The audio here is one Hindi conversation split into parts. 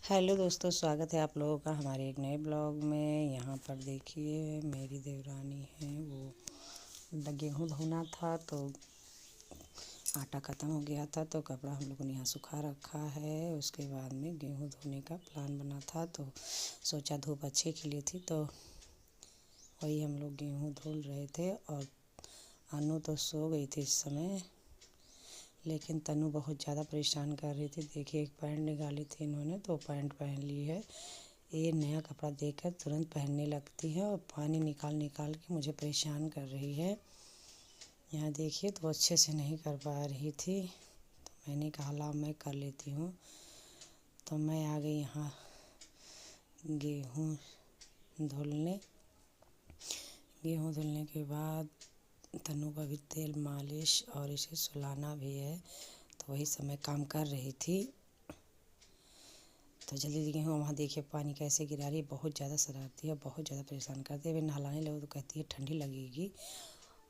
हेलो दोस्तों, स्वागत है आप लोगों का हमारे एक नए ब्लॉग में। यहाँ पर देखिए मेरी देवरानी है, वो गेहूँ धोना था तो आटा ख़त्म हो गया था तो कपड़ा हम लोगों ने यहाँ सुखा रखा है। उसके बाद में गेहूँ धोने का प्लान बना था तो सोचा धूप अच्छी खिली थी तो वही हम लोग गेहूँ धुल रहे थे। और अनु तो सो गई थी इस समय, लेकिन तनु बहुत ज़्यादा परेशान कर रही थी। देखिए एक पैंट निकाली थी इन्होंने तो पैंट पहन ली है। ये नया कपड़ा देखकर तुरंत पहनने लगती है और पानी निकाल निकाल के मुझे परेशान कर रही है। यहाँ देखिए तो अच्छे से नहीं कर पा रही थी तो मैंने कहा ला मैं कर लेती हूँ। तो मैं आ गई यहाँ गेहूँ धुलने। गेहूँ धुलने के बाद तनु का भी तेल मालिश और इसे सुलाना भी है तो वही समय काम कर रही थी। तो जल्दी गेहूँ वहाँ देखिए पानी कैसे गिरा रही है, बहुत ज़्यादा शरारती है, बहुत ज़्यादा परेशान करते हुए नहलाने लगो तो कहती है ठंडी लगेगी।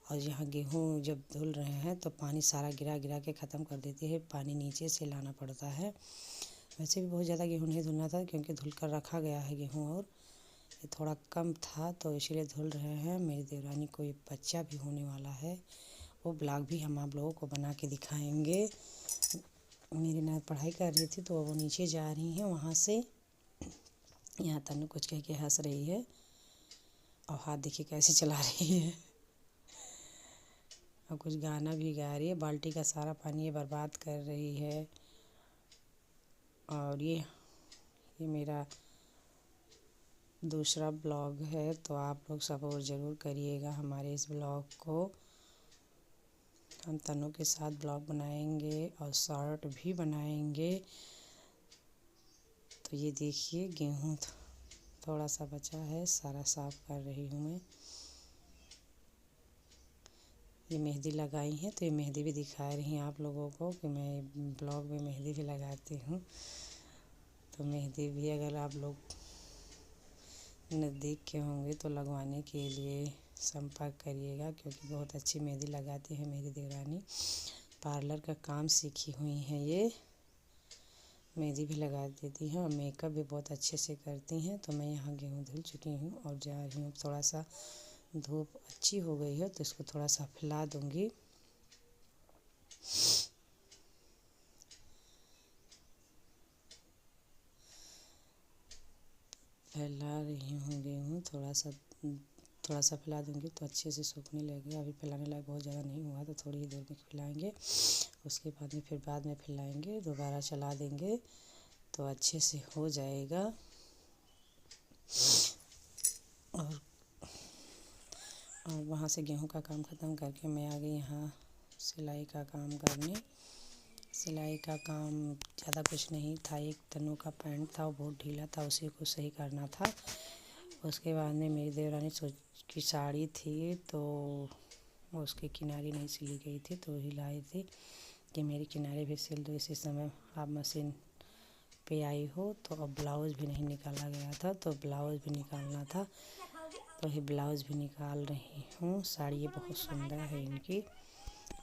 और यहाँ गेहूँ जब धुल रहे हैं तो पानी सारा गिरा गिरा के ख़त्म कर देती है, पानी नीचे से लाना पड़ता है। वैसे भी बहुत ज़्यादा गेहूँ नहीं धुलना था क्योंकि धुल कर रखा गया है गेहूँ, और ये थोड़ा कम था तो इसीलिए धुल रहे हैं। मेरी देवरानी को एक बच्चा भी होने वाला है, वो ब्लॉग भी हम आप लोगों को बना के दिखाएंगे। मेरी ननद पढ़ाई कर रही थी तो वो नीचे जा रही हैं वहाँ से। यहाँ तनु कुछ कह के हंस रही है और हाथ देखिए कैसे चला रही है और कुछ गाना भी गा रही है। बाल्टी का सारा पानी ये बर्बाद कर रही है। और ये मेरा दूसरा ब्लॉग है तो आप लोग सपोर्ट ज़रूर करिएगा हमारे इस ब्लॉग को। हम तनु के साथ ब्लॉग बनाएंगे और शॉर्ट भी बनाएंगे। तो ये देखिए गेहूँ थोड़ा सा बचा है, सारा साफ कर रही हूँ मैं। ये मेहंदी लगाई है तो ये मेहंदी भी दिखा रही हैं आप लोगों को कि मैं ब्लॉग में मेहंदी भी लगाती हूँ। तो मेहंदी भी अगर आप लोग नज़दीक के होंगे तो लगवाने के लिए संपर्क करिएगा, क्योंकि बहुत अच्छी मेहंदी लगाती है मेरी देवरानी। पार्लर का काम सीखी हुई हैं, ये मेहंदी भी लगा देती हैं और मेकअप भी बहुत अच्छे से करती हैं। तो मैं यहाँ गेहूँ धुल चुकी हूँ और जा रही हूँ। थोड़ा सा धूप अच्छी हो गई है तो इसको थोड़ा सा फैला दूँगी। फैला रही हूँ गेहूँ, थोड़ा सा फैला दूँगी तो अच्छे से सूखने लगेगा। अभी फैलाने लायक बहुत ज़्यादा नहीं हुआ तो थोड़ी ही देर में फैलाएंगे, उसके बाद में फिर बाद में फैलाएंगे, दोबारा चला देंगे तो अच्छे से हो जाएगा। और वहाँ से गेहूँ का काम ख़त्म करके मैं आ गई यहाँ सिलाई का काम करने। सिलाई का काम ज़्यादा कुछ नहीं था, एक तनु का पैंट था वो बहुत ढीला था, उसी को सही करना था। उसके बाद में मेरी देवरानी की साड़ी थी तो उसकी किनारी नहीं सिली गई थी तो हिलाई थी कि मेरी किनारे भी सिल दो। इसी समय आप मशीन पे आई हो। तो अब ब्लाउज़ भी नहीं निकाला गया था तो ब्लाउज़ भी निकालना था तो ये ब्लाउज़ भी निकाल रही हूँ। साड़ी ये बहुत सुंदर है इनकी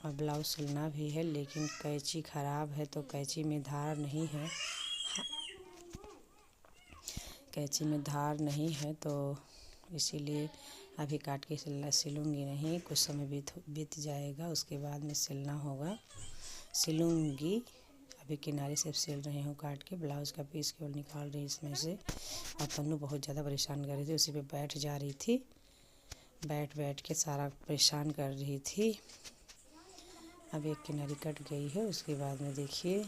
और ब्लाउज़ सिलना भी है, लेकिन कैंची ख़राब है तो कैंची में धार नहीं है। कैंची में धार नहीं है तो इसीलिए अभी काट के सिलूँगी नहीं, कुछ समय बीत जाएगा उसके बाद में सिलना होगा, सिलूँगी। अभी किनारे से सिल रही हूँ काट के, ब्लाउज़ का पीस केवल निकाल रही इसमें से। और तन्नू बहुत ज़्यादा परेशान कर रही थी, उसी पे बैठ जा रही थी, बैठ बैठ के सारा परेशान कर रही थी। अब एक किनारी कट गई है, उसके बाद में देखिए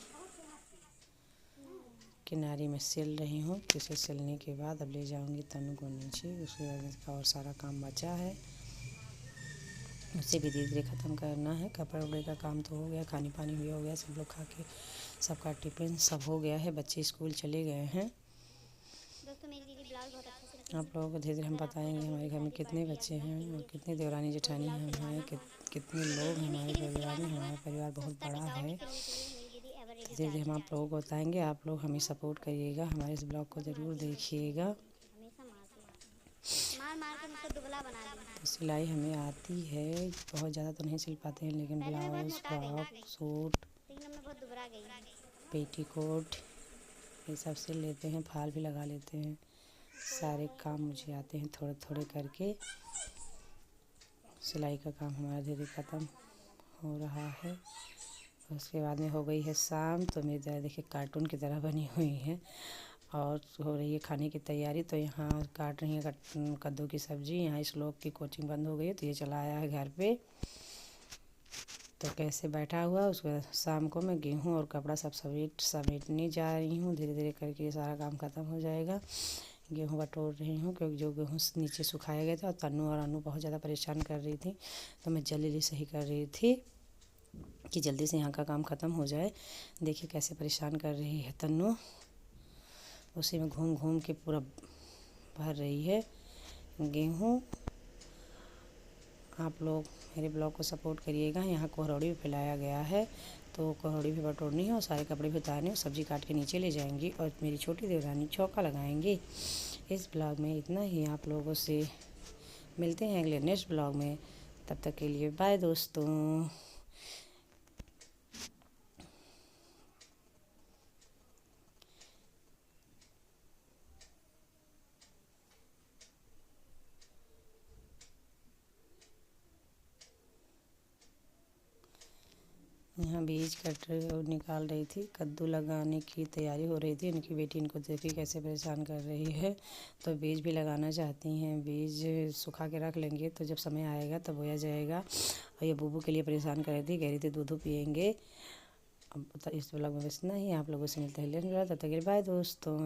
किनारी में सिल रही हूँ। इसे सिलने के बाद अब ले जाऊँगी तनु को नीचे। उसके बाद इसका और सारा काम बचा है, उसे भी धीरे धीरे ख़त्म करना है। कपड़े उपड़े का काम तो हो गया, खाने पानी भी हो गया, सब लोग खा के सबका टिफ़िन सब हो गया है, बच्चे स्कूल चले गए हैं। दोस्तों मेरी दीदी ब्लाउज बहुत अच्छे से आप लोगों को धीरे धीरे हम बताएंगे हमारे घर में कितने बच्चे हैं और कितनी देवरानी जेठानी हम हैं, कितने लोग हैं हमारे परिवार में। हमारा परिवार बहुत बड़ा है, धीरे धीरे हम आप लोगों को बताएंगे। आप लोग हमें सपोर्ट करिएगा, हमारे इस ब्लॉग को ज़रूर देखिएगा। हमेशा मार मार के मुझको दुबला बना दिया। तो सिलाई हमें आती है, बहुत ज़्यादा तो नहीं सिल पाते हैं, लेकिन पहले मैं बहुत ब्लाउज़, मोटा गई, फ्रॉक, सूट, लेकिन अब मैं बहुत दुबला गई। पेटीकोट ये सब सिल लेते हैं, फाल भी लगा लेते हैं। सारे काम मुझे आते हैं थोड़े थोड़े करके। सिलाई का काम हमारा धीरे ख़त्म हो रहा है। उसके बाद में हो गई है शाम, तो मेरी तरह देखिए कार्टून की तरह बनी हुई है और हो रही है खाने की तैयारी। तो यहाँ काट रही है कद्दू की सब्ज़ी। यहाँ इस लोग की कोचिंग बंद हो गई है तो ये चला आया है घर पे। तो कैसे बैठा हुआ, उसके शाम को मैं गेहूँ और कपड़ा सब समेटने जा रही हूँ। धीरे धीरे करके ये सारा काम ख़त्म हो जाएगा। गेहूँ बटोर रही हूँ क्योंकि जो गेहूँ नीचे सुखाया गया था और तन्नू और अनु बहुत ज़्यादा परेशान कर रही थी, तो मैं जल्दी सही कर रही थी कि जल्दी से यहाँ का काम ख़त्म हो जाए। देखिए कैसे परेशान कर रही है तन्नू, उसी में घूम घूम के पूरा भर रही है गेहूँ। आप लोग मेरे ब्लॉग को सपोर्ट करिएगा। यहाँ कोहरौड़ी भी फैलाया गया है, तो कोहरौड़ी भी बटोरनी है और सारे कपड़े भी उतारने और सब्ज़ी काट के नीचे ले जाएंगी और मेरी छोटी देवरानी चौका लगाएंगी। इस ब्लॉग में इतना ही। आप लोगों से मिलते हैं अगले नेक्स्ट ब्लॉग में। तब तक के लिए बाय दोस्तों। यहाँ बीज निकाल रही थी, कद्दू लगाने की तैयारी हो रही थी। इनकी बेटी इनको देखिए कैसे परेशान कर रही है, तो बीज भी लगाना चाहती हैं। बीज सुखा के रख लेंगे तो जब समय आएगा तब बोया जाएगा। और ये बूबू के लिए परेशान कर रही थी, कह रही थी दूध पियेंगे। अब इस ब्लॉग में बस इतना ही। आप लोगों से मिलते हैं तब तक के लिए बाय दोस्तों।